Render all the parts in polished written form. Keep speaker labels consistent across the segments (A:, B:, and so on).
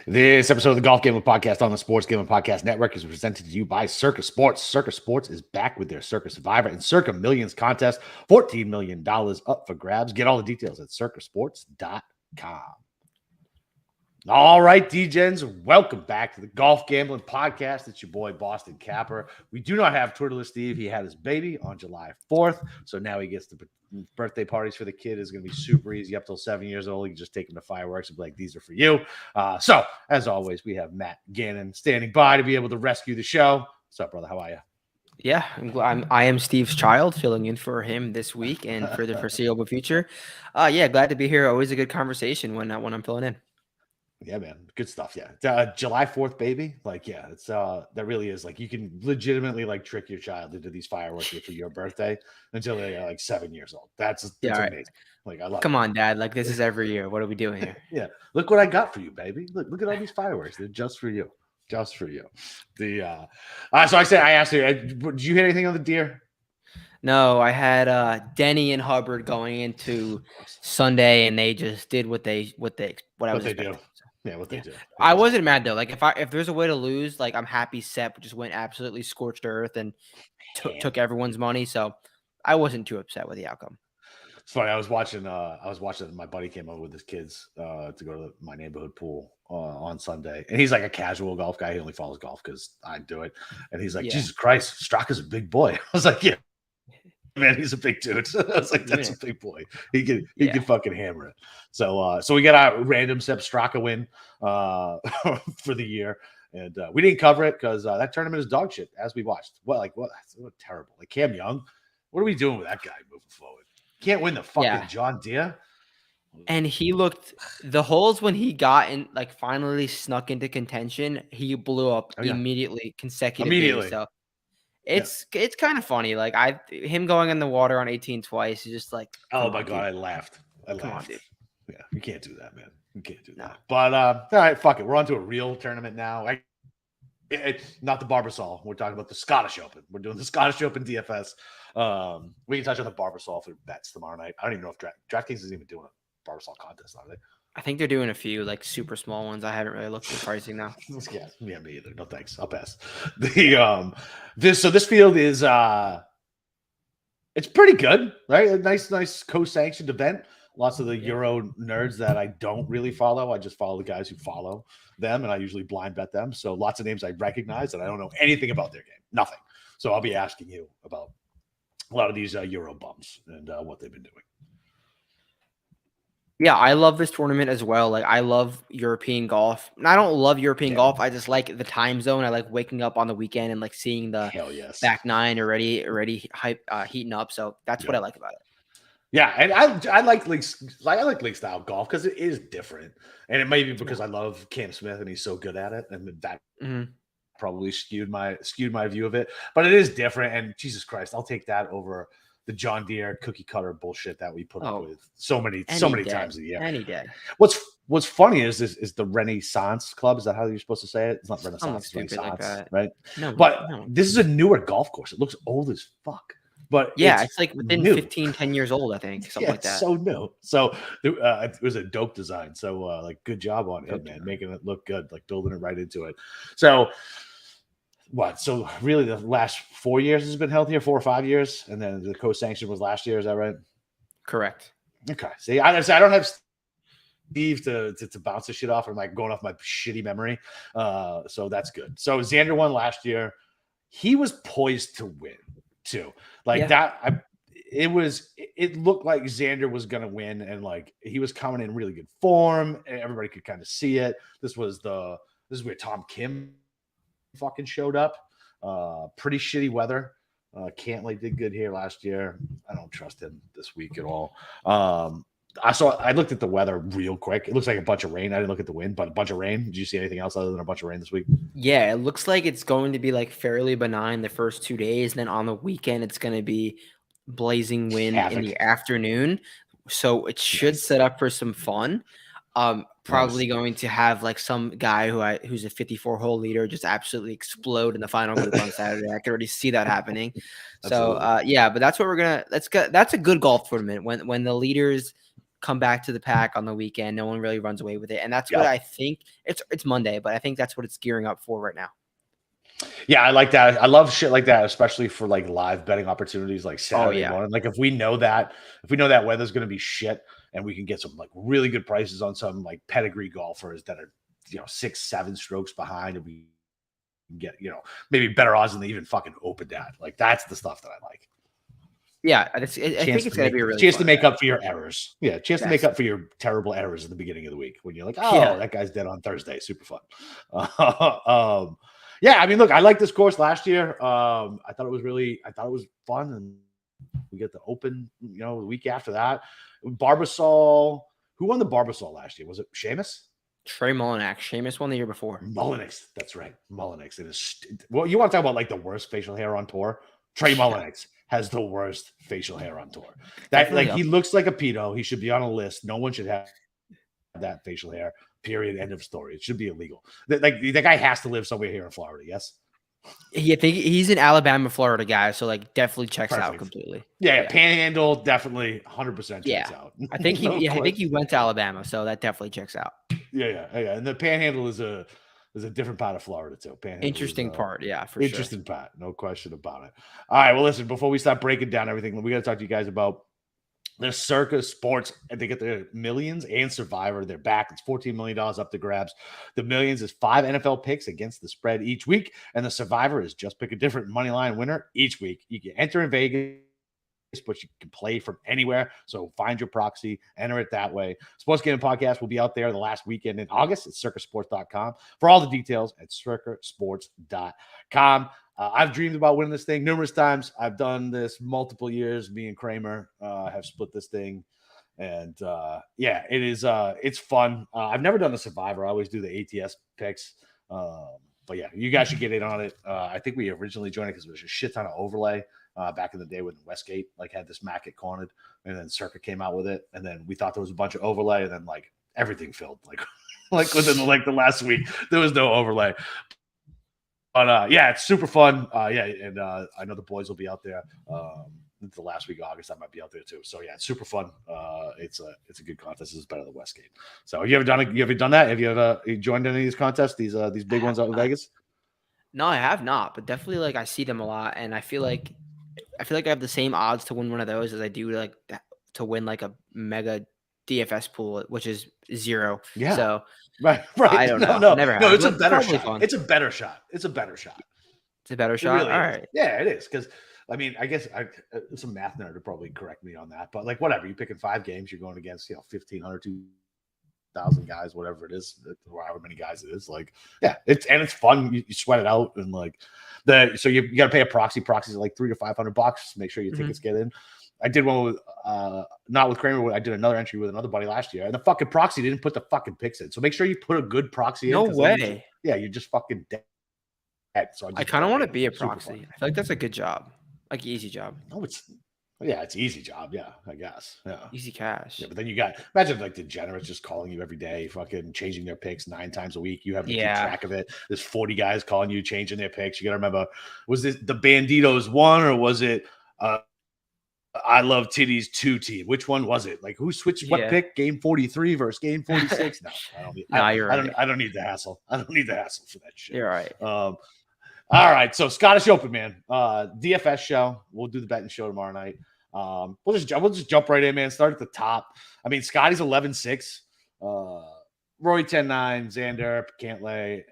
A: This episode of the Golf Gambling Podcast on the Sports Gambling Podcast Network is presented to you by Circus Sports. Circus Sports is back with their Circus Survivor and Circa Millions contest. $14 million up for grabs. Get all the details at circusports.com. All right, D-Gens, welcome back to the Golf Gambling Podcast. It's your boy, Boston Capper. We do not have Twitterless Steve. He had his baby on July 4th, so now he gets the birthday parties for the kid. Is going to be super easy up till 7 years old. You can just take him to fireworks and be like, these are for you. So, as always, we have Matt Gannon standing by to be able to rescue the show. What's up, brother? How are you?
B: Yeah, I am Steve's child, filling in for him this week and for the foreseeable future. Yeah, glad to be here. Always a good conversation when I'm filling in.
A: Yeah, man. Good stuff. Yeah. July 4th, baby. Like, yeah, it's that really is like you can legitimately like trick your child into these fireworks for your birthday until they're like 7 years old. That's amazing. Right. Like, I love
B: Come on, Dad. Like, this is every year. What are we doing here?
A: Yeah. Look what I got for you, baby. Look at all these fireworks. They're just for you. Just for you. So I asked you, did you hit anything on the deer?
B: No, I had Denny and Hubbard going into Sunday, and they just did what I was expecting.
A: Do. Yeah, what they do.
B: I wasn't mad though. Like if there's a way to lose, like I'm happy Sepp just went absolutely scorched earth and took everyone's money. So I wasn't too upset with the outcome.
A: It's funny. I was watching. My buddy came over with his kids to go to my neighborhood pool on Sunday, and he's like a casual golf guy. He only follows golf because I do it, and he's like, Jesus Christ, Straka's a big boy. I was like, yeah. Man, he's a big dude. I was like, that's a big boy. He can fucking hammer it. So we got our random Sepp Straka win for the year. And we didn't cover it because that tournament is dog shit, as we watched. What terrible. Like Cam Young, what are we doing with that guy moving forward? Can't win the fucking John Deere.
B: And he looked the holes when he got in, like finally snuck into contention, he blew up immediately, consecutively. So it's kind of funny. Like him going in the water on 18 twice is just like,
A: oh my God, I laughed.
B: Come on, dude.
A: Yeah, you can't do that, man. You can't do that. But all right, fuck it. We're on to a real tournament now. It's not the Barbasol. We're talking about the Scottish Open. We're doing the Scottish Open DFS. We can touch on the Barbasol for bets tomorrow night. I don't even know if DraftKings isn't even doing a Barbasol contest, are they?
B: I think they're doing a few like super small ones. I haven't really looked at the pricing now.
A: Yeah, me either. No thanks. I'll pass. This field is it's pretty good, right? A nice co-sanctioned event. Lots of the Euro nerds that I don't really follow. I just follow the guys who follow them, and I usually blind bet them. So lots of names I recognize, and I don't know anything about their game. Nothing. So I'll be asking you about a lot of these Euro bums and what they've been doing.
B: Yeah, I love this tournament as well. Like, I love European golf. And I don't love European golf. I just like the time zone. I like waking up on the weekend and like seeing the back nine already heating up. So that's what I like about it.
A: Yeah, and I like league style golf because it is different, and it may be because I love Cam Smith and he's so good at it, and that probably skewed my view of it. But it is different, and Jesus Christ, I'll take that over the John Deere cookie cutter bullshit that we put up with so many times a year.
B: Any day.
A: What's funny is the Renaissance Club. Is that how you're supposed to say it? It's not Renaissance, it's Renaissance,
B: like
A: right? No, this is a newer golf course. It looks old as fuck. But
B: it's like within 10 years old, I think, something like that.
A: So new. So it was a dope design. So like, good job on it, man, making it look good, like building it right into it. So what? So really, the last 4 years has been held here, 4 or 5 years, and then the co-sanction was last year. Is that right?
B: Correct.
A: Okay. See, I don't have Steve to bounce this shit off. I'm like going off my shitty memory. So that's good. So Xander won last year. He was poised to win too. Like that. It looked like Xander was going to win, and like he was coming in really good form, and everybody could kind of see it. This is where Tom Kim fucking showed up. Pretty shitty weather. Cantley did good here last year. I don't trust him this week at all. I looked at the weather real quick. It looks like a bunch of rain. I didn't look at the wind, but a bunch of rain. Did you see anything else other than a bunch of rain this week?
B: Yeah, it looks like it's going to be like fairly benign the first 2 days. And then on the weekend, it's going to be blazing wind in the afternoon. So it should set up for some fun. Probably going to have like some guy who's a 54-hole leader just absolutely explode in the final group on Saturday. I can already see that happening. So but that's what we're gonna. That's a good golf tournament when the leaders come back to the pack on the weekend. No one really runs away with it. And that's what I think it's Monday, but I think that's what it's gearing up for right now.
A: Yeah, I like that. I love shit like that, especially for like live betting opportunities like Saturday morning. Like if we know that weather's going to be shit and we can get some like really good prices on some like pedigree golfers that are, 6-7 strokes behind, and we can get, maybe better odds than they even fucking opened at. Like that's the stuff that I like.
B: Yeah, I think it's going to be a really
A: chance to make up for your errors. Yeah, chance to make up for your terrible errors at the beginning of the week when you're like, oh, that guy's dead on Thursday. Super fun. Yeah, I mean, look, I liked this course last year. I thought it was fun, and we get the Open, the week after that. Barbasol. Who won the Barbasol last year? Was it Seamus?
B: Trey Mullinax. Seamus won the year before.
A: Mullinax. That's right. Mullinax. It is. Well, you want to talk about like the worst facial hair on tour? Trey Mullinax has the worst facial hair on tour. That he looks like a pedo. He should be on a list. No one should have that facial hair. Period. End of story. It should be illegal. Like the guy has to live somewhere here in Florida. Yes.
B: Yeah, I think he's an Alabama, Florida guy, so like definitely checks out completely.
A: Yeah, Panhandle definitely 100% checks out.
B: I think he went to Alabama, so that definitely checks out.
A: Yeah. And the Panhandle is a different part of Florida too. Panhandle
B: interesting part, for
A: interesting part, no question about it. All right, well, listen, before we start breaking down everything, we got to talk to you guys about the Circa Sports. They get their Millions and Survivor. They're back. It's $14 million up to grabs. The Millions is 5 NFL picks against the spread each week, and the Survivor is just pick a different money line winner each week. You can enter in Vegas, but you can play from anywhere. So find your proxy, enter it that way. Sports Gaming Podcast will be out there the last weekend in August at circasports.com. For all the details at circasports.com. I've dreamed about winning this thing numerous times. I've done this multiple years. Me and Kramer have split this thing. And it is it's fun. I've never done the Survivor. I always do the ATS picks. But yeah, you guys should get in on it. I think we originally joined it because there was a shit ton of overlay back in the day when Westgate had this Mac get cornered, and then Circa came out with it, and then we thought there was a bunch of overlay, and then like everything filled like within the last week there was no overlay. But it's super fun. And I know the boys will be out there. The last week of August, I might be out there too. So yeah, it's super fun. It's a good contest. It's better than Westgate. So you ever done it? You ever done that? Have you ever joined any of these contests? These big ones out in Vegas?
B: No, I have not, but definitely I see them a lot, and I feel like I have the same odds to win one of those as I do to win a mega DFS pool, which is 0.
A: Yeah.
B: So
A: right.
B: I don't know. Never
A: no, it's a better shot. Fun. It's a better shot. It's a better shot.
B: Really all right.
A: Yeah, it is. Because I mean, I guess some math nerd would probably correct me on that, but whatever. You're picking 5 games. You're going against 1,500, 2,000 guys, whatever it is, however many guys it is. It's fun. You sweat it out, and so you got to pay a proxy. Proxies are $300 to $500. Make sure your tickets get in. I did one with not with Kramer. I did another entry with another buddy last year, and the fucking proxy didn't put the fucking picks in. So make sure you put a good proxy in.
B: No way.
A: You're just fucking dead. So
B: I kind of want to be a proxy. I feel like that's a good job, easy job.
A: No, it's easy job. Yeah, I guess. Yeah,
B: easy cash.
A: Yeah, but then you got imagine degenerates just calling you every day, fucking changing their picks 9 times a week. You have to keep track of it. There's 40 guys calling you, changing their picks. You got to remember, was this the Banditos 1 or was it? I Love Titties 2 team. Which one was it? Who switched what pick? Game 43 versus game 46? No, I don't need.
B: You're right.
A: I don't need the hassle. I don't need the hassle for that shit.
B: You're right.
A: All right. So Scottish Open, man. DFS show. We'll do the betting show tomorrow night. We'll just jump right in, man. Start at the top. I mean, Scotty's 11-6. Rory 10-9. Xander Cantlay.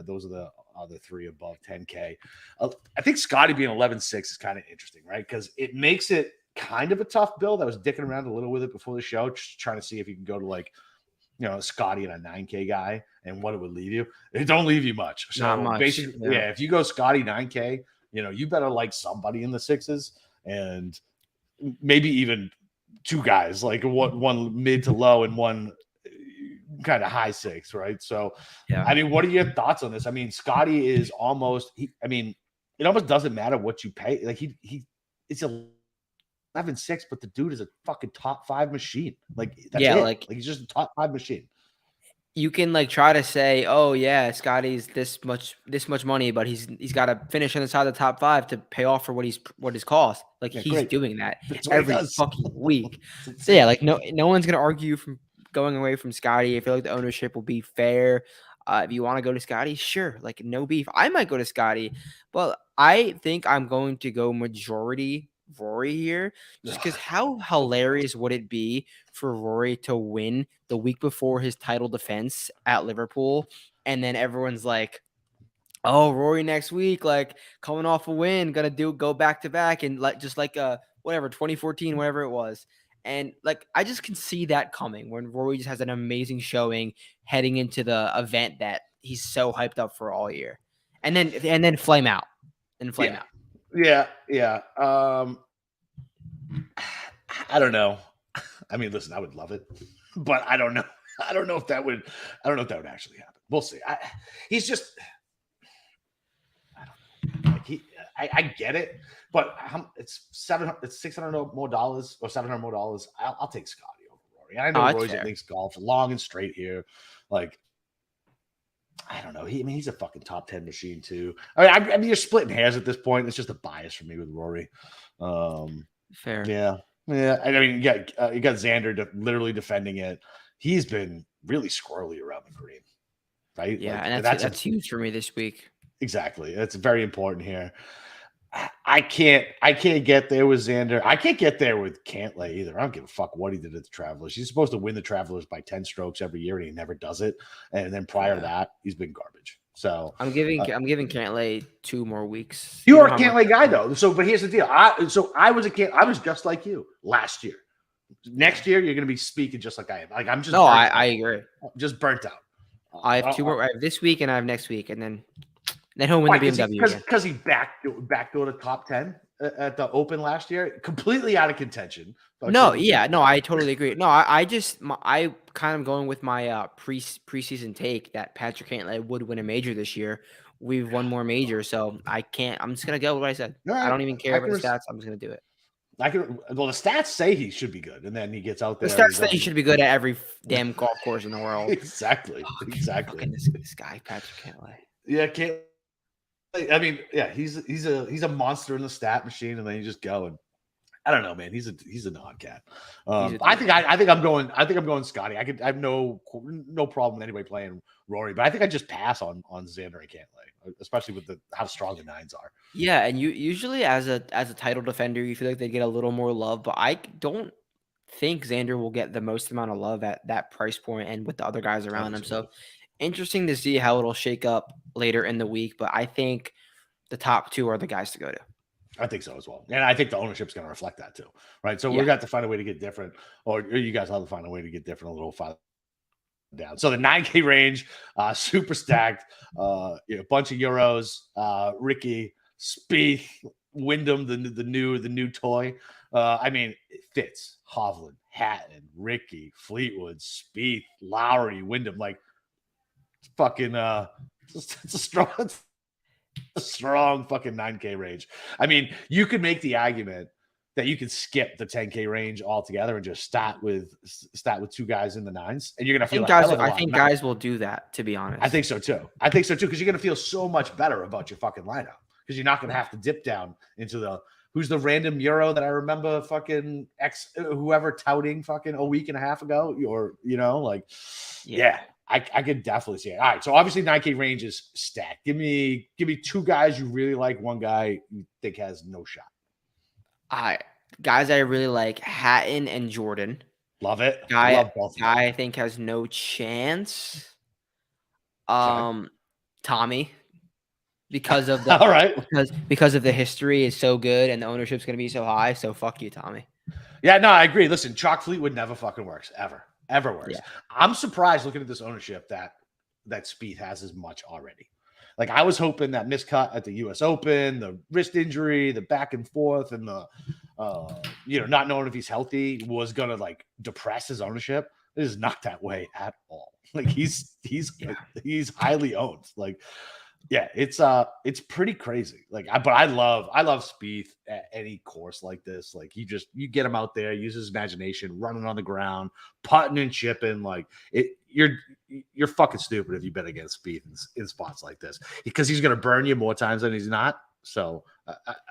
A: Those are the other 3 above 10K. I think Scotty being 11-6 is kind of interesting, right? Because it makes it kind of a tough build. I was dicking around a little with it before the show, just trying to see if you can go to Scotty and a 9K guy and what it would leave you. It don't leave you much. So
B: not much.
A: Basically, if you go Scotty 9K, you better like somebody in the 6s and maybe even 2 guys, one mid to low and one kind of high 6, right? So, I mean, what are your thoughts on this? I mean, Scotty is almost. It almost doesn't matter what you pay. It's 11-6, but the dude is a fucking top 5 machine. He's just a top 5 machine.
B: you can like try to say, oh yeah, Scotty's this much money, but he's got to finish on the side of the top 5 to pay off for what his cost. Like
A: Yeah,
B: he's
A: great.
B: doing that
A: That's what he
B: every
A: does.
B: fucking week.
A: It's
B: So yeah,
A: insane.
B: like no one's gonna argue from going away from Scotty. I feel like the ownership will be fair. If you want to go to Scotty, sure, like no beef. I might go to Scotty, but I think I'm going to go majority Rory here, just because
A: Ugh,
B: how
A: of course.
B: hilarious would it be for Rory to win the week before his title defense at Liverpool, and then everyone's like, "Oh, Rory next week, like coming off a win, gonna go back to back and like just like whatever 2014, whatever it was." And like I just can see that coming when Rory just has an amazing showing heading into the event that he's so hyped up for all year, and then flame out and flame
A: Yeah.
B: out.
A: Yeah. I don't know. I mean, listen, I would love it, but I don't know. I don't know if that would. I don't know if that would actually happen. We'll see. He's just. I don't know. Like I get it, but it's $700. It's $600 more dollars or $700 more dollars. I'll take Scotty over Rory. I know
B: Oh, that's
A: Rory's at
B: fair.
A: links golf, long and straight here. Like I don't know. He's a fucking top 10 machine too. I mean, you're splitting hairs at this point. It's just a bias for me with Rory.
B: Fair.
A: Yeah. I mean, you got Xander literally defending it. He's been really squirrely around the green, right?
B: Yeah,
A: Like
B: and that's huge for me this week.
A: exactly. That's very important here. I can't get there with Xander. I can't get there with Cantlay either. I don't give a fuck what he did at the Travelers. He's supposed to win the Travelers by 10 strokes every year, and he never does it. And then prior to
B: Yeah.
A: that, he's been garbage. So
B: I'm giving Cantlay 2 more weeks.
A: you
B: You
A: are
B: know
A: a
B: how much
A: Cantlay guy though. But here's the deal. I was just like you last year. Next year, you're gonna be speaking just like I am. Like I'm just
B: No,
A: burnt
B: I
A: out.
B: agree.
A: Just burnt out.
B: I have 2 more. I have this week and I have next week, and then he'll win
A: Why?
B: the BMW again.
A: Because he backdoored a top 10 at the Open last year, completely out of contention.
B: No, yeah, no, I totally agree. No, I kind of going with my preseason take that Patrick Cantlay would win a major this year. We've won more majors, so I can't. I'm just gonna go with what I said.
A: All
B: I
A: right,
B: don't even care about the stats. I'm just gonna do it.
A: Well, the stats say he should be good, and then he gets out
B: The
A: there and he
B: stats say he
A: doesn't.
B: should be good at every damn golf course in the world.
A: Exactly.
B: Fucking this guy, Patrick Cantlay.
A: Yeah, can't. I mean, yeah, he's a monster in the stat machine, and then you just go and I don't know, man. He's an odd cat. I think I'm going Scotty. I have no problem in any way playing Rory, but I think I just pass on Xander and Cantlay, especially with how strong the nines are.
B: Yeah, and you usually as a title defender, you feel like they get a little more love, but I don't think Xander will get the most amount of love at that price point and with the other guys
A: I
B: around
A: think
B: him.
A: so
B: So
A: too.
B: interesting to see how it'll shake up later in the week, but I think the top 2 are the guys to go to.
A: I think so as well. And I think the ownership's going to reflect that too. Right. So
B: Yeah.
A: we got to find a way to get different, or you guys have to find a way to get different a little farther down. So the 9K range, super stacked, a bunch of Euros, Ricky, Spieth, Wyndham, the new toy. I mean, it fits Hovland, Hatton, Ricky, Fleetwood, Spieth, Lowry, Wyndham, like fucking it's a strong fucking 9K range. I mean, you could make the argument that you could skip the 10K range altogether and just start with 2 guys in the nines, and you're gonna feel
B: I think guys will do that, to be honest.
A: I think so too, because you're gonna feel so much better about your fucking lineup because you're not gonna have to dip down into who's the random Euro that I remember fucking whoever touting fucking a week and a half ago, or like yeah. I could definitely see it. All right, so obviously 9K range is stacked. Give me 2 guys you really like, 1 guy you think has no shot.
B: Guys I really like, Hatton and Jordan.
A: Love it.
B: Guy
A: Love both.
B: I think has no chance. Tommy, because of the
A: all right,
B: because of the history is so good and the ownership's gonna be so high. So fuck you, Tommy.
A: Yeah, no, I agree. Listen, Chalk Fleetwood never fucking works ever works.
B: Yeah.
A: I'm surprised looking at this ownership that Spieth has as much already. Like I was hoping that miscut at the U.S. Open, the wrist injury, the back and forth, and the not knowing if he's healthy was gonna like depress his ownership. It is not that way at all. Like he's highly owned. Like yeah, it's pretty crazy. Like but I love Spieth at any course like this. Like you get him out there, use his imagination, running on the ground, putting and chipping. Like you're you're fucking stupid if you bet against Spieth in spots like this because he's going to burn you more times than he's not. So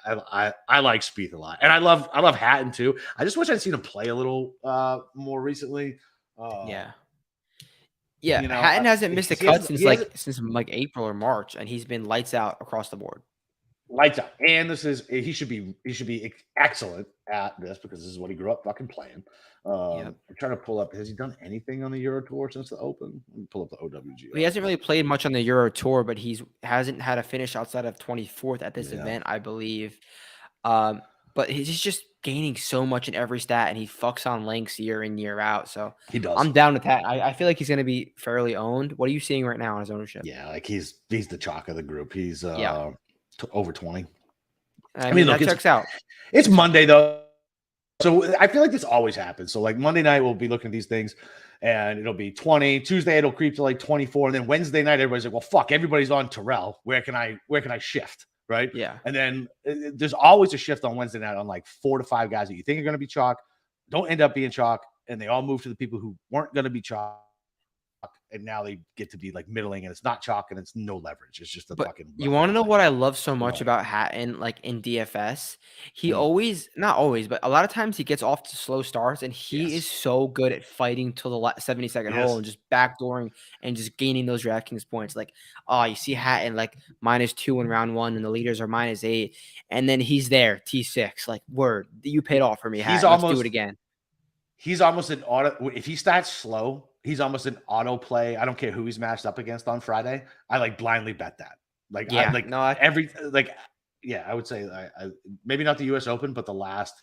A: I like Spieth a lot, and I love Hatton too. I just wish I'd seen him play a little more recently.
B: Yeah.
A: Hatton
B: hasn't missed a cut since April or March, and he's been lights out across the board.
A: Lights out, and he should be excellent at this because this is what he grew up fucking playing. I'm trying to pull up. Has he done anything on the Euro Tour since the Open? Let me pull up the OWG.
B: He hasn't really played much on the Euro Tour, but hasn't had a finish outside of 24th at this event, I believe. But he's just gaining so much in every stat, and he fucks on links year in, year out. So
A: he does.
B: I'm down with that. I feel like he's going to be fairly owned. What are you seeing right now on his ownership?
A: Yeah, like he's the chalk of the group. He's over 20.
B: I mean that checks out.
A: It's Monday though, so I feel like this always happens. So like Monday night we'll be looking at these things, and it'll be 20. Tuesday it'll creep to like 24, and then Wednesday night everybody's like, "Well, fuck, everybody's on Terrell. Where can I shift?" Right?
B: Yeah.
A: And then there's always a shift on Wednesday night on like 4 to 5 guys that you think are going to be chalk, don't end up being chalk, and they all move to the people who weren't going to be chalk. And now they get to be like middling, and it's not chalk, and it's no leverage. It's just fucking.
B: You want to know what I love so much about Hatton, like in DFS? He always, not always, but a lot of times he gets off to slow starts, and he is so good at fighting till the 72nd hole and just backdooring and just gaining those DraftKings points. Like, you see Hatton like -2 in round 1, and the leaders are -8, and then he's there T6. Like, word, you paid off for me, Hatton. Let's do it again.
A: He's almost an auto. If he starts slow, he's almost an auto play. I don't care who he's matched up against on Friday. I like blindly bet that. Like, I would say I maybe not the U.S. Open, but the last.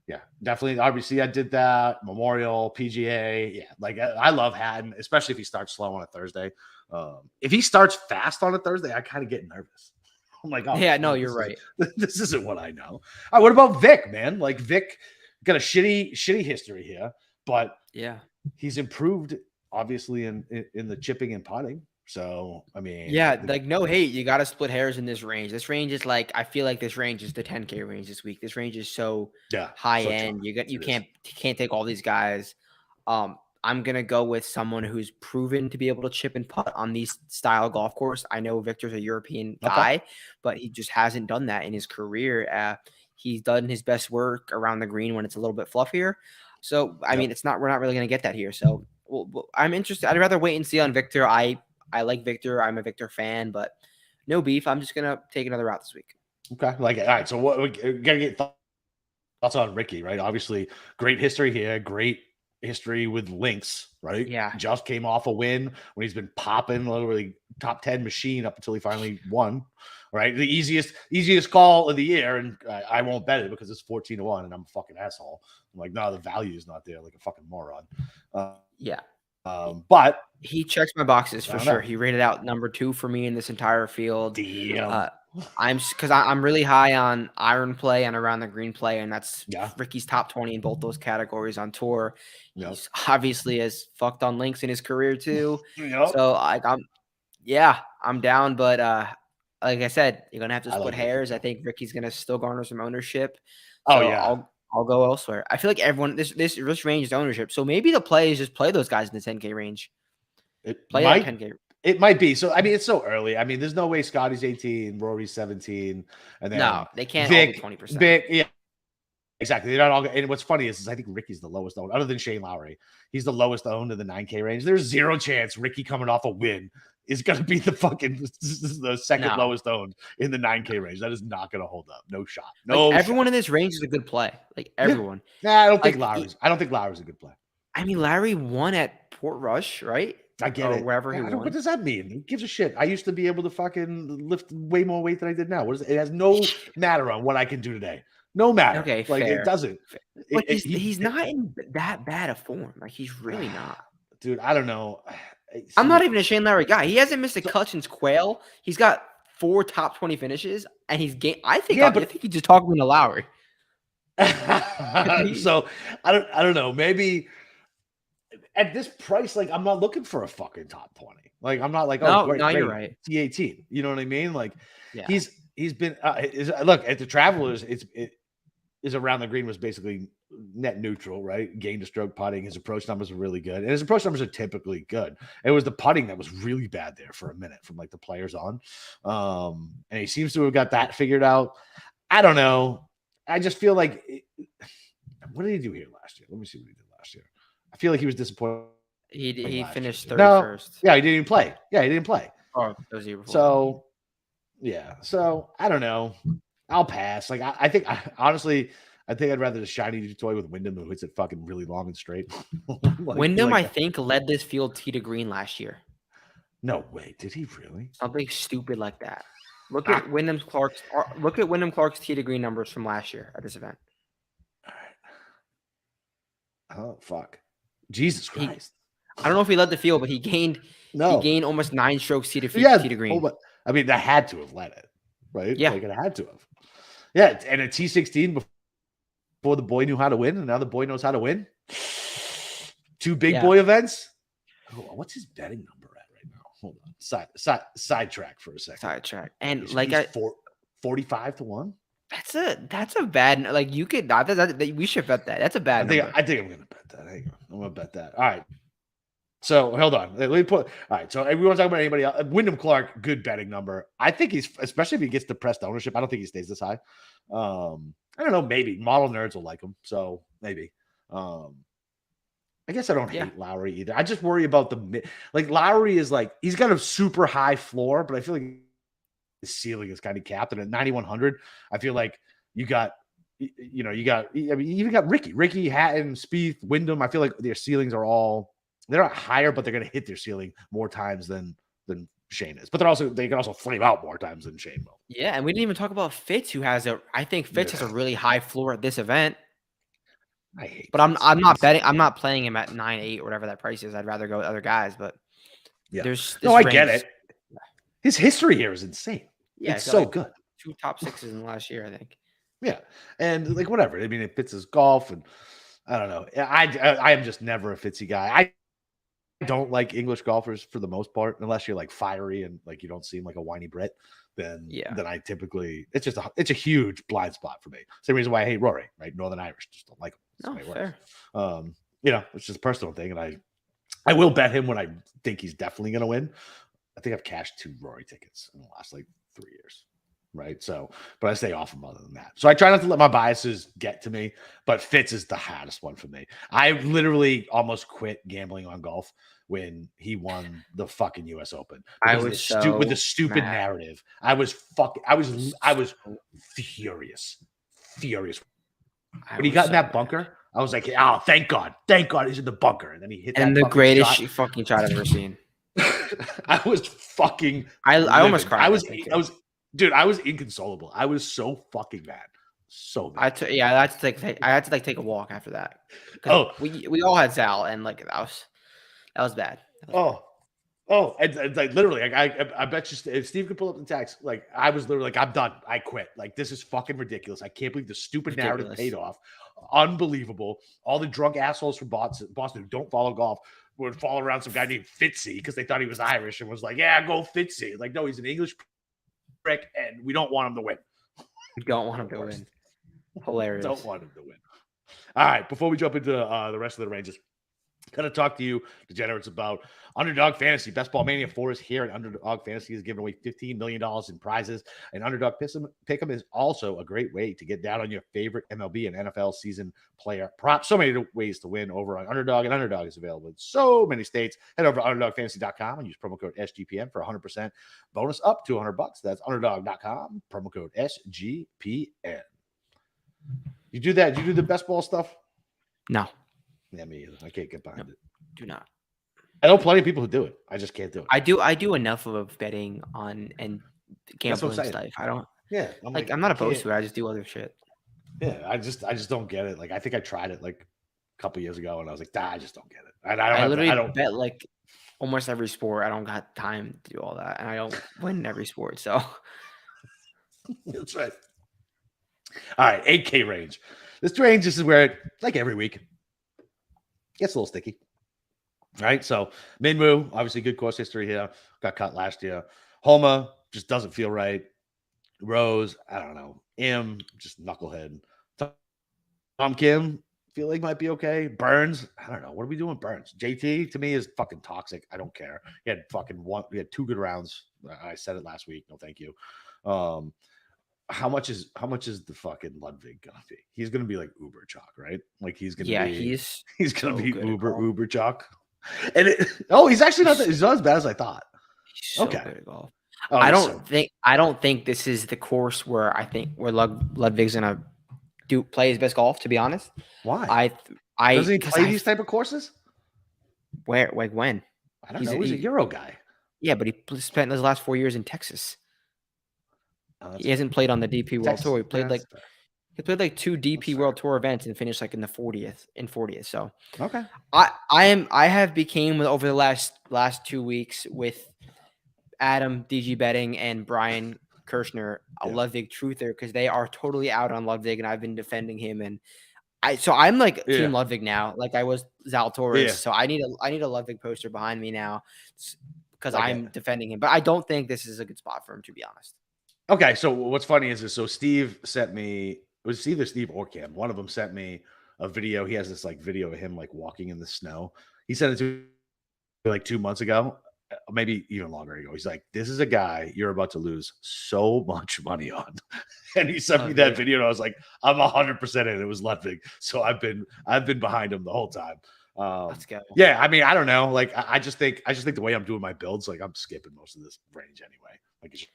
A: Yeah, definitely. RBC, I did that. Memorial, PGA. Yeah, like I love Hatton, especially if he starts slow on a Thursday. If he starts fast on a Thursday, I kind of get nervous. I'm like, oh,
B: yeah, no, you're right.
A: This isn't what I know. All right, what about Vic, man? Like Vic got a shitty history here, but he's improved obviously in the chipping and putting. So I mean,
B: like no hate, you got to split hairs in this range. This range is like, I feel like this range is the 10K range this week. This range is so high end. You can't take all these guys. I'm gonna go with someone who's proven to be able to chip and putt on these style golf course. I know Victor's a European guy, but he just hasn't done that in his career. He's done his best work around the green when it's a little bit fluffier. So, I mean, we're not really going to get that here. So I'm interested. I'd rather wait and see on Victor. I like Victor. I'm a Victor fan, but no beef. I'm just going to take another route this week.
A: Okay. Like, all right. So what we got to get thoughts on Ricky, right? Obviously great history here. Great history with links, right?
B: Yeah.
A: Just came off a win when he's been popping, literally top 10 machine up until he finally won. Right, the easiest call of the year, and I won't bet it because it's 14-1, and I'm a fucking asshole. I'm like, no, the value is not there, like a fucking moron. But
B: he checks my boxes for sure. He rated out number 2 for me in this entire field. I'm really high on iron play and around the green play, and that's Ricky's top 20 in both those categories on tour. He's obviously has fucked on links in his career too. So I'm down, but like I said, you're gonna have to split hairs. I think Ricky's gonna still garner some ownership. So I'll go elsewhere. I feel like everyone this range is ownership. So maybe the play is just play those guys in the 10K range. Play at 10K.
A: It might be. So I mean, it's so early. I mean, there's no way Scotty's 18, Rory's 17, and then
B: no, they can't all be 20%.
A: Vic, exactly. They're not all. And what's funny is I think Ricky's the lowest owned, other than Shane Lowry. He's the lowest owned in the 9K range. There's zero chance Ricky coming off a win is going to be the second lowest owned in the 9K range. That is not going to hold up. No shot. No.
B: Like everyone in this range is a good play. Like everyone.
A: I don't think Lowry's. I don't think Lowry's a good play.
B: I mean, Larry won at Port Rush, right?
A: I get it.
B: Wherever he won.
A: What does that mean? Who gives a shit? I used to be able to fucking lift way more weight than I did now. It has no matter on what I can do today. No matter.
B: Okay,
A: like
B: fair.
A: It doesn't.
B: But he's not in that bad a form. Like he's really not.
A: Dude, I don't know.
B: I'm not even a Shane Lowry guy. He hasn't missed a cut since Quail. He's got 4 top 20 finishes, and he's I think he's just talking to Lowry.
A: So I don't know. Maybe at this price, like I'm not looking for a fucking top 20. Like I'm not like
B: great, you're right.
A: T18. You know what I mean? Like he's been look at the Travelers. It is around the green was basically net neutral, right? Gain to stroke putting. His approach numbers are really good. And his approach numbers are typically good. It was the putting that was really bad there for a minute from like the players on. And he seems to have got that figured out. I don't know. I just feel like what did he do here last year? Let me see what he did last year. I feel like he was disappointed.
B: He finished 31st.
A: No, yeah, he didn't even play. Yeah, he didn't play.
B: Oh, that was the year before.
A: So, yeah. So I don't know. I'll pass. Like I think honestly, I think I'd rather the shiny toy with Wyndham who hits it fucking really long and straight.
B: Like, Wyndham, I think, led this field tee to green last year.
A: No way, did he really?
B: Something stupid like that. Look at Wyndham Clark's tee to green numbers from last year at this event.
A: All right. Oh fuck, Jesus Christ!
B: I don't know if he led the field, but he gained almost 9 strokes tee to green.
A: I mean, that had to have led it, right?
B: Yeah,
A: like it had to have. Yeah, and a T16 before the boy knew how to win, and now the boy knows how to win. 2 big boy events. Oh, what's his betting number at right now? Hold on, sidetrack for a second.
B: Sidetrack, and
A: he's,
B: like
A: 45 to 1.
B: That's a bad. Like you could not. We should bet that. That's a bad.
A: I think I'm gonna bet that. Hang on, I'm gonna bet that. All right. So hold on. Let me put. All right. So we want to talk about anybody else. Wyndham Clark, good betting number. I think he's, especially if he gets depressed ownership. I don't think he stays this high. I don't know. Maybe model nerds will like him. So maybe. I guess I don't hate Lowry either. I just worry about like Lowry is like he's got a super high floor, but I feel like his ceiling is kind of capped. And at 9,100, I feel like you got. I mean, you even got Ricky, Hatton, Spieth, Wyndham. I feel like their ceilings are all. They're not higher, but they're going to hit their ceiling more times than Shane is. But they can also flame out more times than Shane will.
B: Yeah, and we didn't even talk about Fitz, who has I think Fitz has a really high floor at this event.
A: I hate.
B: But I'm not betting. I'm not playing him at 9-8 or whatever that price is. I'd rather go with other guys. But there's
A: I get it. His history here is insane. Yeah, it's so good.
B: 2 top 6s in the last year, I think.
A: Yeah, and like whatever. I mean, it fits his golf, and I don't know. I am just never a Fitzy guy. I don't like English golfers for the most part, unless you're like fiery and like you don't seem like a whiny Brit. Then I typically it's a huge blind spot for me. Same reason why I hate Rory, right? Northern Irish, just don't like him.
B: No, fair.
A: It's just a personal thing, and I will bet him when I think he's definitely going to win. I think I've cashed 2 Rory tickets in the last like 3 years. Right. So, but I stay off him other than that. So I try not to let my biases get to me, but Fitz is the hardest one for me. I literally almost quit gambling on golf when he won the fucking US Open.
B: I was
A: with the stupid narrative. I was furious. When he got in that bunker, I was like, oh, thank God he's in the bunker. And then he hit
B: the greatest fucking shot I've ever seen.
A: I was fucking
B: I almost cried.
A: I was inconsolable. I was so fucking mad. So mad.
B: I had to take a walk after that. Oh, we all had Zal, and like that was bad.
A: And like literally, I bet you if Steve could pull up the text, like I was literally like, I'm done. I quit. Like this is fucking ridiculous. I can't believe the stupid narrative paid off. Unbelievable. All the drunk assholes from Boston who don't follow golf would follow around some guy named Fitzy because they thought he was Irish and was like, yeah, go Fitzy. Like, no, he's an English prick, and we don't want him to win.
B: We don't want him to win. Hilarious.
A: Don't want him to win. All right, before we jump into the rest of the ranges, going to talk to you, degenerates, about Underdog Fantasy. Best Ball Mania 4 is here, and Underdog Fantasy is giving away $15 million in prizes. And Underdog Pick'em is also a great way to get down on your favorite MLB and NFL season player props. So many ways to win over on Underdog, and Underdog is available in so many states. Head over to UnderdogFantasy.com and use promo code SGPN for 100% bonus up to $100. That's Underdog.com, promo code SGPN. You do that? You do the best ball stuff?
B: No.
A: Yeah, me either. I can't get behind it.
B: Do not.
A: I know plenty of people who do it. I just can't do it.
B: I do enough of betting on and gambling stuff. I don't.
A: Yeah,
B: I'm not opposed to it. I just do other shit.
A: Yeah, I just don't get it. Like I think I tried it like a couple years ago, and I was like, I just don't get it. I don't bet like
B: almost every sport. I don't got time to do all that, and I don't win every sport. So
A: that's right. All right, 8K range. This range, this is where like every week. Gets a little sticky, right? So Minwoo, obviously good course history here. Got cut last year. Homa just doesn't feel right. Rose, I don't know. Just knucklehead. Tom Kim, feel like might be okay. Burns, I don't know. What are we doing? Burns. JT to me is fucking toxic. I don't care. He had we had 2 good rounds. I said it last week. No, thank you. How much is the fucking Ludwig gonna be? He's gonna be like uber chalk, right? Like he's gonna be
B: he's
A: gonna
B: so
A: be
B: good
A: uber chalk. And he's actually he's not as bad as I thought.
B: He's so good at golf.
A: Oh,
B: I don't think this is the course where Ludwig's gonna play his best golf. To be honest,
A: why? Doesn't he play these type of courses?
B: Where, like when?
A: I don't know. He's a Euro guy.
B: Yeah, but he spent his last 4 years in Texas. He hasn't played on the DP World Tour. He played like 2 DP World Tour events and finished like in the 40th. So
A: okay,
B: I have became over the last 2 weeks with Adam DG Betting and Brian Kirshner a Ludwig truther because they are totally out on Ludwig and I've been defending him and I'm like Team Ludwig now, like I was Zalatoris. Yeah. So I need a Ludwig poster behind me now because I'm defending him. But I don't think this is a good spot for him, to be honest.
A: Okay, so what's funny is so Steve sent me, it was either Steve or Cam. One of them sent me a video. He has this like video of him like walking in the snow. He sent it to me like 2 months ago, maybe even longer ago. He's like, "This is a guy you're about to lose so much money on," and he sent me that video, and I was like, "I'm 100% in." It was Ludwig, so I've been behind him the whole time.
B: Let's go.
A: Yeah, I mean, I don't know. Like, I just think the way I'm doing my builds, like I'm skipping most of this range anyway. Like, it's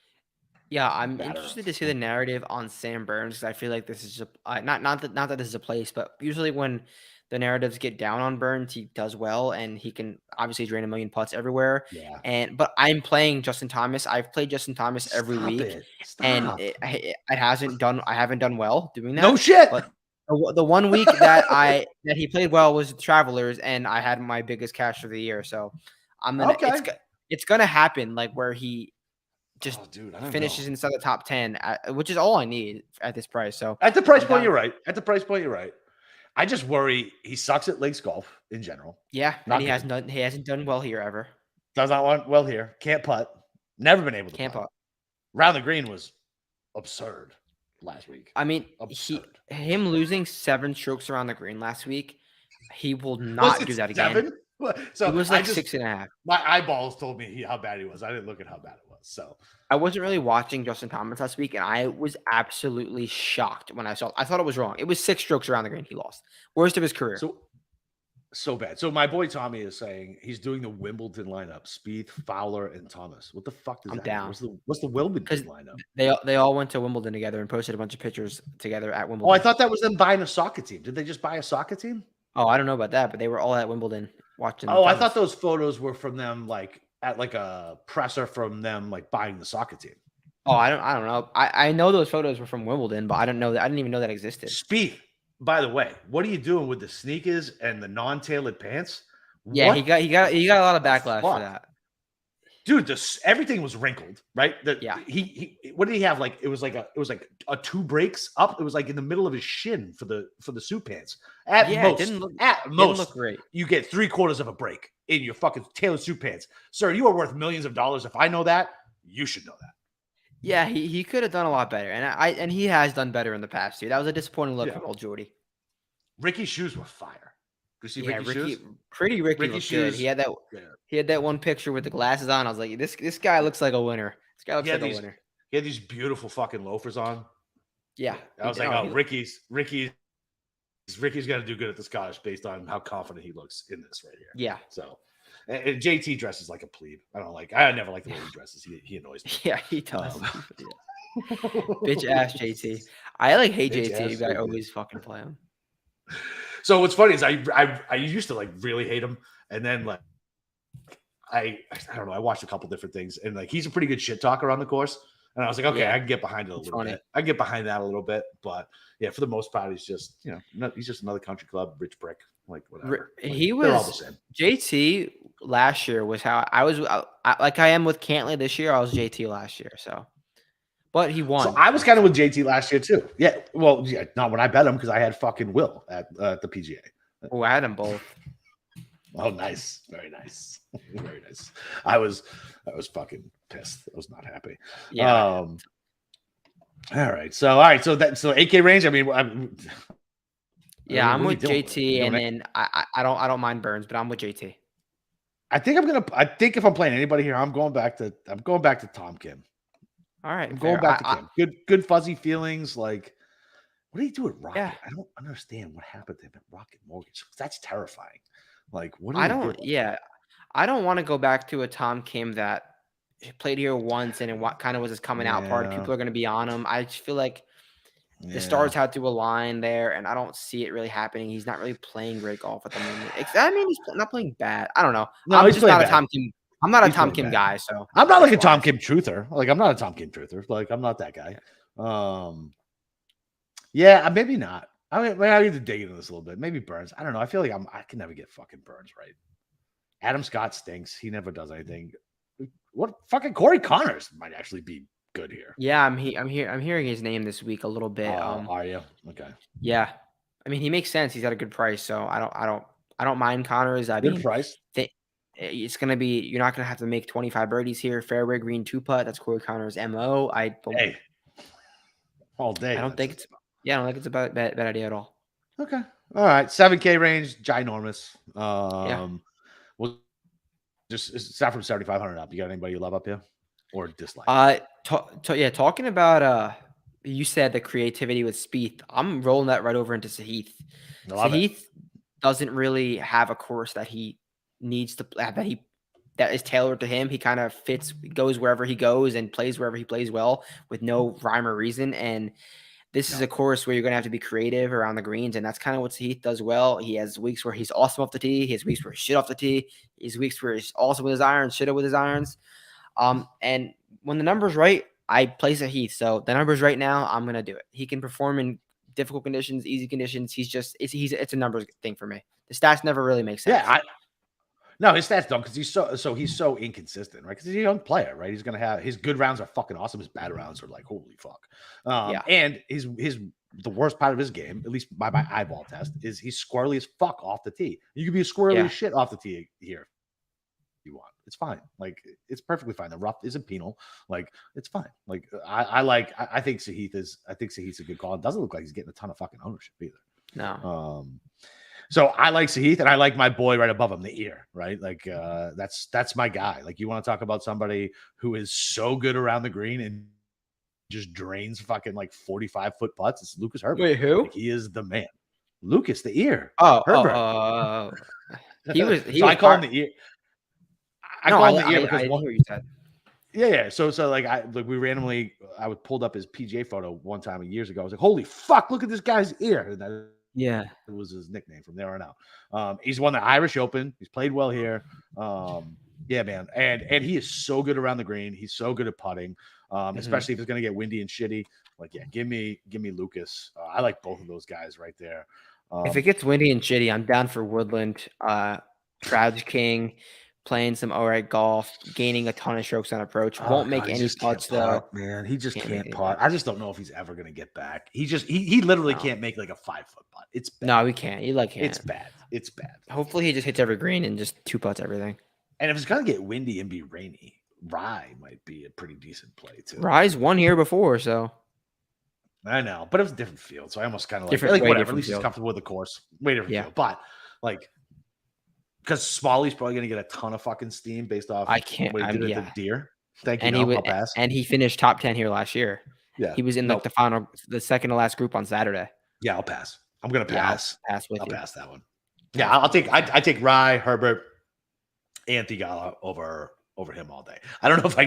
B: yeah, I'm interested to see the narrative on Sam Burns because I feel like this is just not that this is a place, but usually when the narratives get down on Burns, he does well, and he can obviously drain a million putts everywhere.
A: Yeah.
B: But I'm playing Justin Thomas. I've played Justin Thomas every week, and I haven't done well doing that.
A: No shit.
B: But the 1 week that he played well was Travelers, and I had my biggest cash of the year. So I'm gonna it's gonna happen like where he just finishes inside the top 10, which is all I need at this price. So
A: at the price point, you're right. I just worry he sucks at links golf in general.
B: Yeah, and he hasn't done well here ever.
A: Does not want well here. Can't putt. Never been able to putt. Round the green was absurd last week.
B: I mean, him losing 7 strokes around the green last week, he will not do that again.
A: So
B: it was like 6.5.
A: My eyeballs told me how bad he was. I didn't look at how bad it was. So
B: I wasn't really watching Justin Thomas last week, and I was absolutely shocked when I saw it. I thought it was wrong. It was 6 strokes around the green. He lost. Worst of his career.
A: So bad. So my boy Tommy is saying he's doing the Wimbledon lineup: Spieth, Fowler, and Thomas. What the fuck does that
B: down.
A: Mean? What's the Wimbledon lineup?
B: They all went to Wimbledon together and posted a bunch of pictures together at Wimbledon.
A: Oh, I thought that was them buying a soccer team. Did they just buy a soccer team?
B: Oh, I don't know about that, but they were all at Wimbledon watching.
A: Oh, I thought those photos were from them, like at like a presser from them, like buying the soccer team.
B: Oh, I don't know. I know those photos were from Wimbledon, but I didn't even know that existed.
A: Spieth, by the way, what are you doing with the sneakers and the non-tailored pants?
B: Yeah, he got a lot of backlash for that.
A: Dude, everything was wrinkled, right? He what did he have? Like it was like a 2 breaks up. It was like in the middle of his shin for the suit pants. At most,
B: it didn't look great.
A: You get 3/4 of a break in your fucking tailored suit pants, sir. You are worth millions of dollars. If I know that, you should know that.
B: Yeah, he could have done a lot better, and he has done better in the past, dude. That was a disappointing look from old Jordy.
A: Ricky's shoes were fire. You see Ricky's shoes?
B: Ricky looked good. He had that one picture with the glasses on. I was like, this guy looks like a winner. This guy looks like a winner.
A: He had these beautiful fucking loafers on.
B: Yeah.
A: I was like, Ricky's got to do good at the Scottish based on how confident he looks in this right here.
B: Yeah.
A: So, and JT dresses like a plebe. I never like the way he dresses. He annoys me.
B: Yeah, he does. Bitch ass JT. I hate JT, but I always fucking play him.
A: So what's funny is I used to like really hate him, and then like I don't know, I watched a couple different things, and like he's a pretty good shit talker on the course, and I was like, okay, I can get behind it a little bit. I can get behind that a little bit, but yeah, for the most part, he's just he's just another country club rich brick, like whatever.
B: He was all the same. JT last year was how I was like I am with Cantley this year. I was JT last year, so. But he won.
A: So I was kind of with JT last year too. Yeah, well, yeah, not when I bet him because I had fucking Will at the PGA.
B: Oh, I had them both.
A: Oh, nice, very nice, very nice. I was fucking pissed. I was not happy.
B: Yeah.
A: All right. So 8K range. I mean,
B: Yeah, I'm
A: What are you
B: with
A: doing with it? You
B: JT, and
A: doing it?
B: then I don't mind Burns, but I'm with JT.
A: I think if I'm playing anybody here, I'm going back to Tom Kim.
B: All right,
A: I'm going
B: fair.
A: back to Kim. Good fuzzy feelings. Like, what do you do at
B: Yeah,
A: Rocket? I don't understand what happened to him at Rocket Mortgage. That's terrifying. Like, what are
B: I
A: they
B: don't.
A: doing?
B: Yeah, I don't want to go back to a Tom Kim that played here once and what kind of was his coming out party.
A: Yeah,
B: People are going to be on him. I just feel like the
A: yeah.
B: stars had to align there, and I don't see it really happening. He's not really playing great golf at the moment. I mean, he's not playing bad. I don't know.
A: No,
B: I'm
A: he's
B: just
A: playing
B: not a
A: bad.
B: Tom Kim. I'm not a
A: He's
B: Tom
A: playing
B: Kim
A: bad.
B: guy, so
A: I'm not like
B: that's
A: a Tom
B: why.
A: Kim truther. Like, I'm not a Tom Kim truther. Like, I'm not that guy. Yeah, maybe not. I mean, I need to dig into this a little bit. Maybe Burns. I don't know. I feel like I can never get fucking Burns right. Adam Scott stinks. He never does anything. What fucking Corey Connors might actually be good here.
B: Yeah, I'm hearing his name this week a little bit.
A: Are you? Okay.
B: Yeah, I mean, he makes sense. He's at a good price, so I don't mind Connors. I
A: Good
B: mean,
A: price.
B: it's gonna be you're not gonna have to make 25 birdies here. Fairway green two putt. That's Corey Connors' mo.
A: Hey, all day.
B: I don't think it's a bad idea at all.
A: Okay. All right. 7K range, ginormous.
B: Yeah.
A: We'll just start from 7,500 up. You got anybody you love up here or dislike?
B: Talking about you said the creativity with Spieth. I'm rolling that right over into Sahith. Sahith doesn't really have a course that he needs to that is tailored to him. He kind of goes wherever he goes and plays wherever he plays well with no rhyme or reason. And this is a course where you're going to have to be creative around the greens, and that's kind of what Sahith does well. He has weeks where he's awesome off the tee. He has weeks where he's shit off the tee. He has weeks where he's awesome with his irons, shit with his irons. And when the number's right, I play Sahith. So the number's right now, I'm going to do it. He can perform in difficult conditions, easy conditions. It's a numbers thing for me. The stats never really make sense.
A: Yeah, no, his stats don't because he's so inconsistent, right? Because he's a young player, right? He's gonna have his good rounds are fucking awesome. His bad rounds are like holy fuck. And his the worst part of his game, at least by my eyeball test, is he's squirrely as fuck off the tee. You can be squirrely as shit off the tee here. If you want, it's fine. Like it's perfectly fine. The rough isn't penal. Like it's fine. Like I think Sahith's a good call. It doesn't look like he's getting a ton of fucking ownership either.
B: No.
A: So I like Sahith, and I like my boy right above him, the ear, right? Like that's my guy. Like you want to talk about somebody who is so good around the green and just drains fucking like 45-foot putts. It's Lucas Herbert.
B: Wait, who?
A: Like, he is the man. Lucas, the ear.
B: Herbert. He was.
A: So I call him the ear. I call him the ear because
B: I hear what you said.
A: Yeah. So like I would pulled up his PGA photo one time years ago. I was like, holy fuck, look at this guy's ear. And that it was his nickname from there on out. He's won the Irish Open. He's played well here. Yeah, man. And he is so good around the green. He's so good at putting, especially if it's going to get windy and shitty. Like, yeah, give me Lucas. I like both of those guys right there.
B: If it gets windy and shitty, I'm down for Woodland. Trout King, playing some all right golf, gaining a ton of strokes on approach. Won't make any putts though.
A: Man, he just can't putt. I just don't know if he's ever gonna get back. He literally can't make like a 5-foot putt. It's bad.
B: No, he can't. Can't.
A: It's bad. It's bad.
B: Hopefully he just hits every green and just two putts everything.
A: And if it's gonna get windy and be rainy, Rye might be a pretty decent play too.
B: Rye's won here before, so
A: I know, but it was a different field, so I almost kind of like
B: whatever.
A: At least he's comfortable with the course. Way different field, but like. Because Smalley's probably going to get a ton of fucking steam based off what he did at the Deer. Thank you. I'll pass.
B: And he finished top 10 here last year.
A: Yeah.
B: He was in the second to last group on Saturday.
A: Yeah, I'll pass. I'm going to pass.
B: I'll pass with
A: you.
B: I'll
A: pass that one. Yeah, I take Rye, Herbert, and Thigala over him all day. I don't know if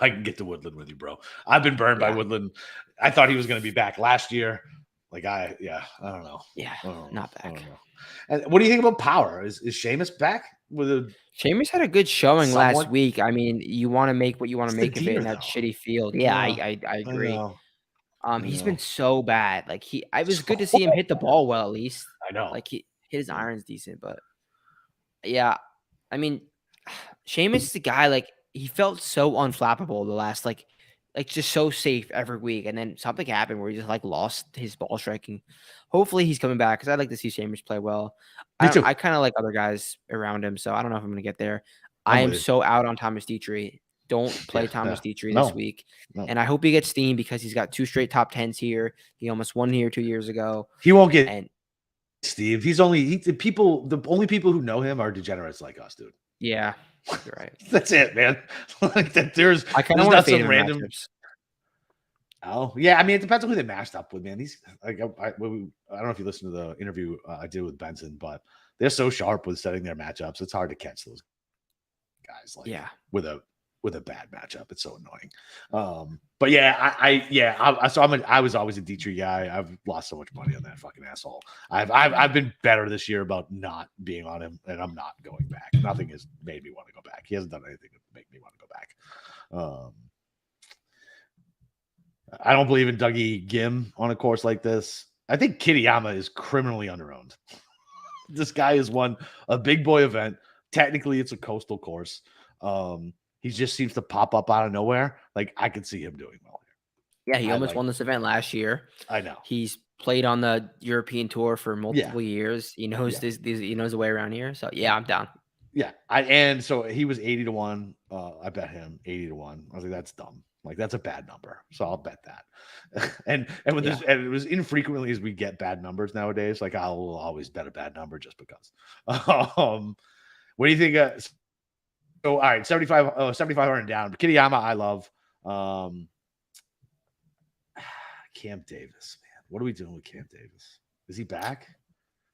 A: I can get to Woodland with you, bro. I've been burned by Woodland. I thought he was going to be back last year. I don't know.
B: Yeah, not back.
A: And what do you think about Power? Is Seamus back with a?
B: Seamus had a good showing last week. I mean, you want to make what you want to make of it in that shitty field. Yeah, I agree. He's been so bad. Like it was good to see him hit the ball well at least.
A: I know.
B: Like he hit his irons decent, but yeah, I mean, Seamus is the guy. Like he felt so unflappable the last like just so safe every week, and then something happened where he just like lost his ball striking. Hopefully he's coming back because I'd like to see Seamus play well. I kind of like other guys around him, so I don't know if I'm going to get there. I am so out on Thomas Dietrich. Don't play Thomas Dietrich this week. No. And I hope he gets steam because he's got 2 straight top 10s here. He almost won here 2 years ago.
A: He won't get Steve. He's only the people. The only people who know him are degenerates like us, dude.
B: Yeah, you're right.
A: That's it, man. Like that. There's
B: I kind of want to
A: not
B: fade
A: some
B: him in
A: random.
B: matchups.
A: Oh yeah, I mean it depends on who they matched up with, man. These like I don't know if you listened to the interview I did with Benson, but they're so sharp with setting their matchups. It's hard to catch those guys like
B: Yeah.
A: with a bad matchup. It's so annoying. But yeah, I was always a Dietrich guy. I've lost so much money on that fucking asshole. I've been better this year about not being on him, and I'm not going back. Nothing has made me want to go back. He hasn't done anything to make me want to go back. I don't believe in Dougie Gim on a course like this. I think Kitayama is criminally underowned. This guy has won a big boy event. Technically, it's a coastal course. He just seems to pop up out of nowhere. Like I could see him doing well
B: here. Yeah, he almost won this event last year.
A: I know.
B: He's played on the European tour for multiple years. He knows he knows the way around here. So yeah, I'm down.
A: Yeah. And so he was 80-1. I bet him 80-1. I was like, that's dumb. Like that's a bad number. So I'll bet that. and when and it was infrequently as we get bad numbers nowadays, like I'll always bet a bad number just because. What do you think? So all right, 7,500 down. But Kitayama, I love. Cam Davis, man. What are we doing with Cam Davis? Is he back?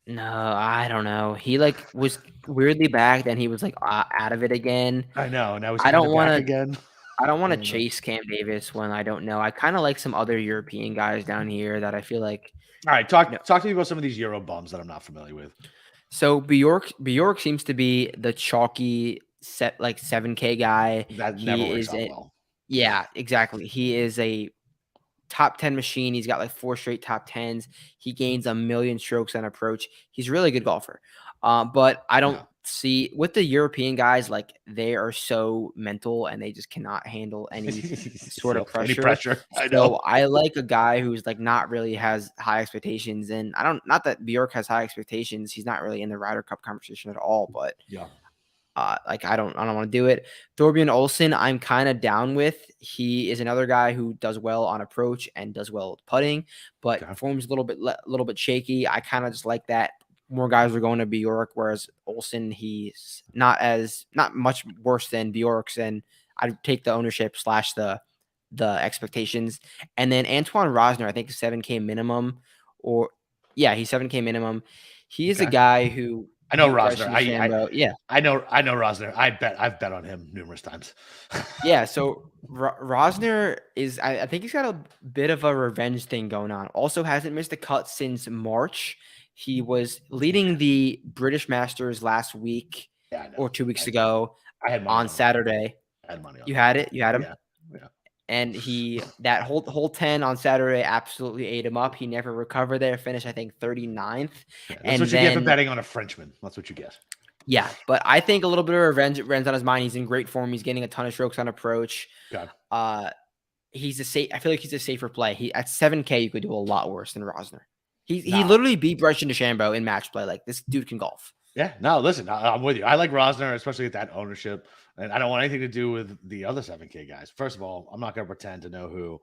B: No, I don't know. He like was weirdly back, then he was like out of it again.
A: I know. Now
B: I don't want to
A: again.
B: I don't want to chase Cam Davis when I don't know. I kind of like some other European guys down here that I feel like.
A: All right, talk to me about some of these Euro bums that I'm not familiar with.
B: So Bjork seems to be the chalky set like 7K guy.
A: That never works out well.
B: Yeah, exactly. He is a top 10 machine. He's got like 4 straight top 10s. He gains 1 million strokes on approach. He's a really good golfer. But I don't see with the European guys, like they are so mental and they just cannot handle any sort of pressure.
A: Any pressure.
B: So I like a guy who's like not really has high expectations. And not that Bjork has high expectations. He's not really in the Ryder Cup conversation at all, but
A: yeah.
B: Like I don't want to do it. Thorbjorn Olsen, I'm kind of down with. He is another guy who does well on approach and does well with putting, but form's a little bit shaky. I kind of just like that. More guys are going to Bjork, whereas Olsen, he's not much worse than Bjork's, and I'd take the ownership / the expectations. And then Antoine Rosner, I think 7K minimum, he's 7K minimum. He is a guy who.
A: I know Rosner. I know Rosner. I've bet on him numerous times.
B: Yeah, so Rosner is. I think he's got a bit of a revenge thing going on. Also, hasn't missed a cut since March. He was leading the British Masters last week or 2 weeks ago.
A: I had
B: on Saturday.
A: I had money on
B: you had it. You had him.
A: Yeah.
B: And that whole 10 on Saturday absolutely ate him up. He never recovered there. Finished, I think, 39th.
A: That's what you get for betting on a Frenchman. That's what you get.
B: Yeah, but I think a little bit of revenge on his mind. He's in great form. He's getting a ton of strokes on approach.
A: God.
B: I feel like he's a safer play. At 7K, you could do a lot worse than Rosner. He literally beat Bryson DeChambeau in match play. Like, this dude can golf.
A: Yeah, no, listen, I'm with you. I like Rosner, especially at that ownership. And I don't want anything to do with the other 7K guys. First of all, I'm not going to pretend to know who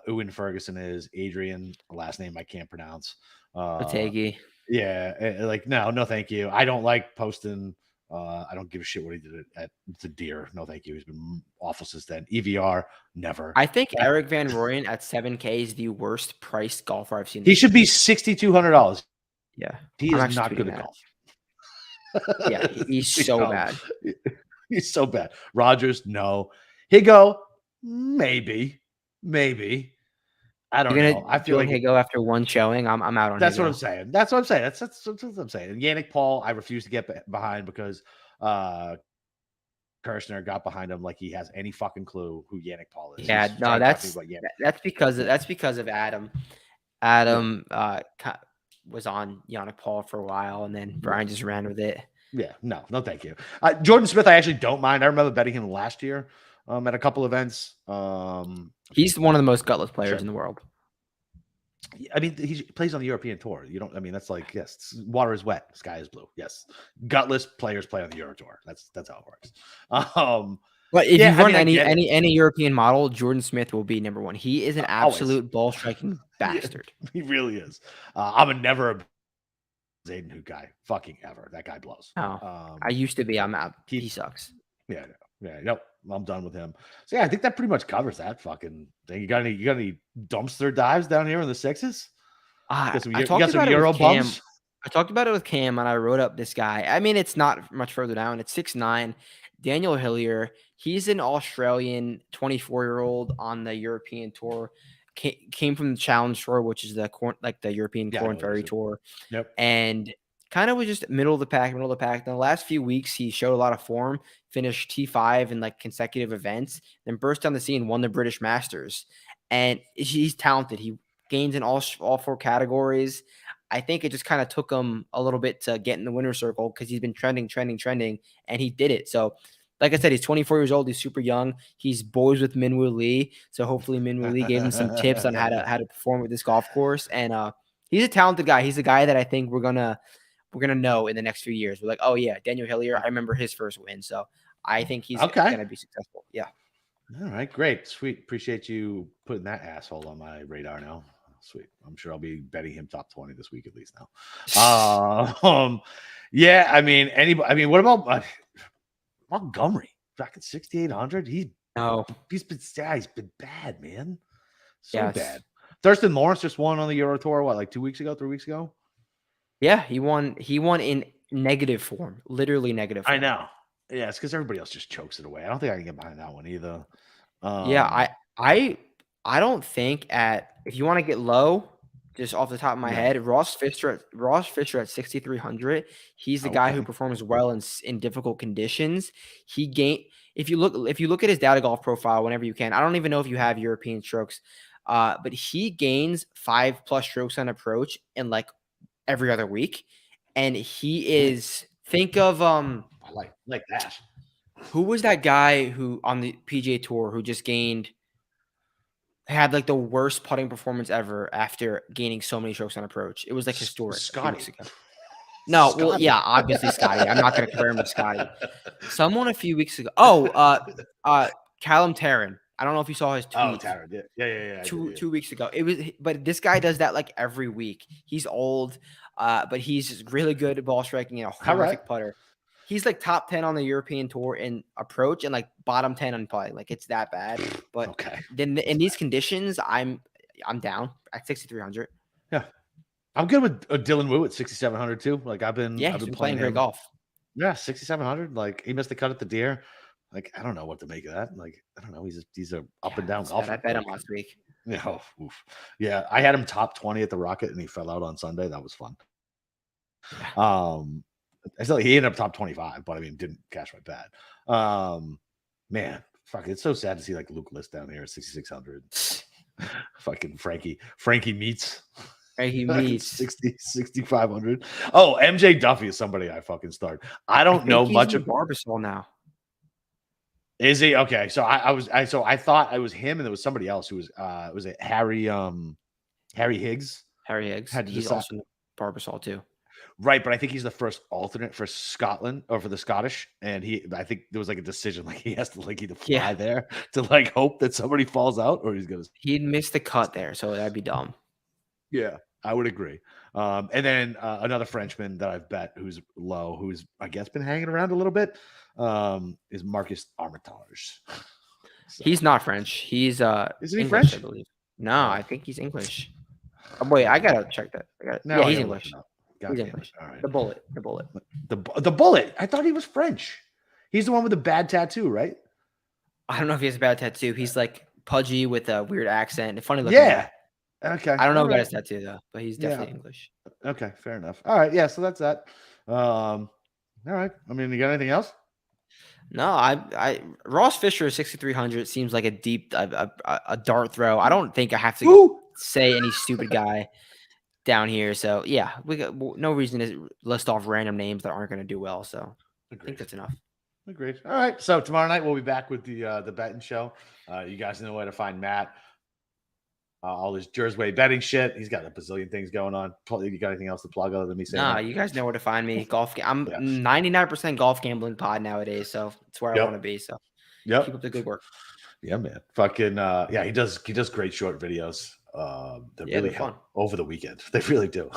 A: Ewan Ferguson is. Adrian, last name I can't pronounce.
B: Otegi.
A: Yeah, like, no, thank you. I don't like Poston. I don't give a shit what he did at the Deer. No, thank you. He's been awful since then. EVR, never.
B: I think Eric Van Rooyen at 7K is the worst priced golfer I've seen.
A: He should be $6,200.
B: Yeah.
A: He is not good at golf.
B: Yeah, he's so bad.
A: He's so bad. Rogers, no. Higo, maybe. I don't know. I feel like
B: Higo after one showing. I'm out on.
A: That's Higo. What I'm saying. That's what I'm saying. That's what I'm saying. And Yannick Paul, I refuse to get behind because Kirshner got behind him like he has any fucking clue who Yannick Paul is.
B: Yeah, no, that's because of Adam. Adam was on Yannick Paul for a while, and then Brian just ran with it.
A: Yeah, no, thank you. Jordan Smith, I actually don't mind. I remember betting him last year at a couple events.
B: He's one of the most gutless players in the world.
A: I mean, he plays on the European tour. That's like, yes, water is wet, sky is blue. Yes, gutless players play on the Euro tour. That's how it works.
B: But if you run any European model, Jordan Smith will be number one. He is an absolute ball striking bastard.
A: He really is. I'm never Aiden who guy fucking ever. That guy blows.
B: Oh, I used to be. I'm out. He sucks.
A: Yeah, nope. I'm done with him. So yeah, I think that pretty much covers that fucking thing. You got any dumpster dives down here in the sixes?
B: I
A: You
B: talked
A: got some
B: about it with
A: Euro
B: Cam.
A: bums?
B: I talked about it with Cam, and I wrote up this guy. I mean, it's not much further down. It's 6'9", Daniel Hillier. He's an Australian 24-year-old on the European tour. Came from the Challenge Tour, which is the European Corn Ferry Tour.
A: Yep.
B: And kind of was just middle of the pack. In the last few weeks, he showed a lot of form, finished T5 in like consecutive events, then burst on the scene, won the British Masters. And he's talented. He gains in all 4 categories. I think it just kind of took him a little bit to get in the winner's circle because he's been trending, and he did it. So, like I said, he's 24 years old. He's super young. He's boys with Minwoo Lee. So hopefully Minwoo Lee gave him some tips on how to perform with this golf course. And he's a talented guy. He's a guy that I think we're gonna know in the next few years. We're like, oh yeah, Daniel Hillier. I remember his first win. So I think he's gonna be successful. Yeah.
A: All right, great, sweet. Appreciate you putting that asshole on my radar now. Sweet. I'm sure I'll be betting him top 20 this week at least now. Yeah, I mean, what about Montgomery back at 6,800? He's been bad, man. So bad. Thurston Lawrence just won on the Euro Tour, like 2 weeks ago, 3 weeks ago?
B: Yeah, he won in negative form, literally negative form.
A: I know. Yeah, it's because everybody else just chokes it away. I don't think I can get behind that one either.
B: Yeah, I don't think if you want to get low, just off the top of my head, Ross Fisher at 6,300. He's the guy who performs well in difficult conditions. If you look at his data golf profile whenever you can. I don't even know if you have European strokes, but he gains 5+ strokes on approach in like every other week, and he is think of
A: I like that.
B: Who was that guy who on the PGA Tour who just had like the worst putting performance ever after gaining so many strokes on approach? It was like historic.
A: Scotty.
B: No, Scotty. Well, yeah, obviously Scotty. I'm not going to compare him to Scotty. Someone a few weeks ago. Oh, Callum Tarrant. I don't know if you saw his tweet.
A: Oh, Tarrant. Yeah.
B: 2 weeks ago. But this guy does that like every week. He's old, but he's just really good at ball striking and a horrific putter. He's like top 10 on the European Tour in approach and like bottom 10 on putting. Like it's that bad. But then in these conditions, I'm down at 6,300.
A: Yeah, I'm good with Dylan Wu at 6,700 too. Like I've been
B: playing great golf.
A: Yeah, 6,700. Like he missed the cut at the Deer. Like I don't know what to make of that. Like I don't know. He's a up and down golfer.
B: I bet him last week.
A: Yeah, yeah. I had him top 20 at the Rocket, and he fell out on Sunday. That was fun. I feel like he ended up top 25, but I mean, didn't cash my bet. Man, fuck, it's so sad to see like Luke List down here at 6,600. Fucking Frankie meets.
B: Frankie meets
A: 6,500. Oh, MJ Duffy is somebody I fucking start. I don't know much of
B: Barbasol now.
A: Is he okay? So I thought it was him, and there was somebody else who was it Harry Higgs?
B: Harry Higgs. He's also Barbasol too.
A: Right, but I think he's the first alternate for Scotland or for the Scottish, and I think there was like a decision, like he has to like either fly there to like hope that somebody falls out, or
B: he'd miss the cut there, so that'd be dumb.
A: Yeah, I would agree. And then another Frenchman that I've bet who's low, who's I guess been hanging around a little bit, is Marcus Armitage.
B: So. He's not French. He's
A: Isn't he
B: English,
A: French?
B: I believe. No, I think he's English. Oh, wait, I gotta check that. Yeah, he's English. He's English. All right. The bullet.
A: The bullet. I thought he was French. He's the one with the bad tattoo, right?
B: I don't know if he has a bad tattoo. He's like pudgy with a weird accent. Funny looking.
A: Yeah.
B: Guy.
A: Okay.
B: I don't know about his tattoo though, but he's definitely English.
A: Okay, fair enough. All right, yeah. So that's that. All right. I mean, you got anything else?
B: No, I Ross Fisher 6,300 seems like a deep a dart throw. I don't think I have to say any stupid guy down here. So yeah, we got no reason to list off random names that aren't going to do well. So I think that's enough.
A: Agreed. All right. So tomorrow night we'll be back with the betting show. You guys know where to find Matt. All his Jersey betting shit. He's got a bazillion things going on. You got anything else to plug other than me saying?
B: Nah, you guys know where to find me. I'm 99% golf gambling pod nowadays, so it's where I want to be. So keep up the good work.
A: Yeah, man. Fucking he does great short videos. They're really fun over the weekend. They really do.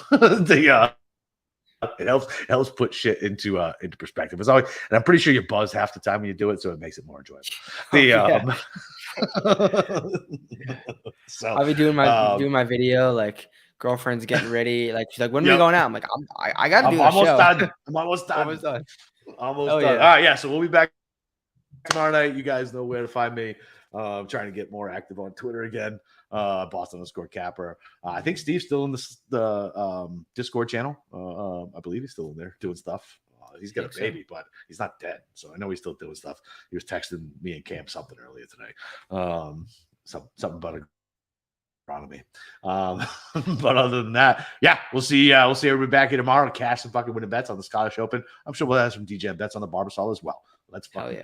A: It helps put shit into perspective. It's always, and I'm pretty sure you buzz half the time when you do it, so it makes it more enjoyable. So
B: I'll be doing my video, like girlfriend's getting ready, like she's like, when are we going out? I'm like, I gotta do the show.
A: Done. I'm almost done.
B: Almost done.
A: Almost done. Yeah. All right, yeah. So we'll be back tomorrow night. You guys know where to find me. I'm trying to get more active on Twitter again. Boston_Capper. I think Steve's still in the Discord channel. I believe he's still in there doing stuff. He's got a baby, but he's not dead. So I know he's still doing stuff. He was texting me and Cam something earlier today. Something about agronomy. But other than that, yeah, we'll see everybody back here tomorrow to cash some fucking winning bets on the Scottish Open. I'm sure we'll have some DJ bets on the Barbasol as well. Let's fucking